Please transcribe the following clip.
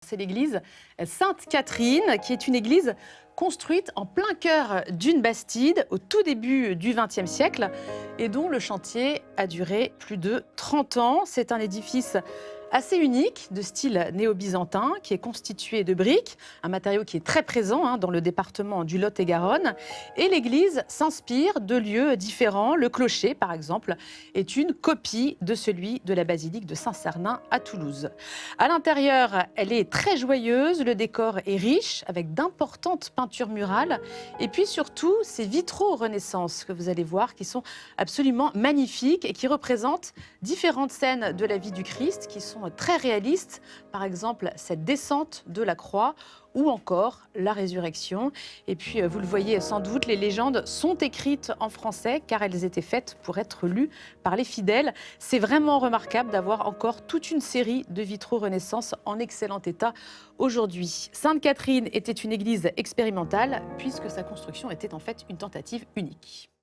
C'est l'église Sainte-Catherine, qui est une église construite en plein cœur d'une bastide au tout début du XXe siècle et dont le chantier a duré plus de 30 ans. C'est un édifice assez unique, de style néo-byzantin, qui est constitué de briques, un matériau qui est très présent dans le département du Lot-et-Garonne. Et l'église s'inspire de lieux différents. Le clocher, par exemple, est une copie de celui de la basilique de Saint-Cernin à Toulouse. À l'intérieur, elle est très joyeuse, le décor est riche, avec d'importantes peintures murales. Et puis surtout, ces vitraux Renaissance que vous allez voir, qui sont absolument magnifiques et qui représentent différentes scènes de la vie du Christ, qui sont très réalistes. Par exemple, cette descente de la croix ou encore la résurrection. Et puis, vous le voyez sans doute, les légendes sont écrites en français car elles étaient faites pour être lues par les fidèles. C'est vraiment remarquable d'avoir encore toute une série de vitraux Renaissance en excellent état aujourd'hui. Sainte-Catherine était une église expérimentale puisque sa construction était en fait une tentative unique.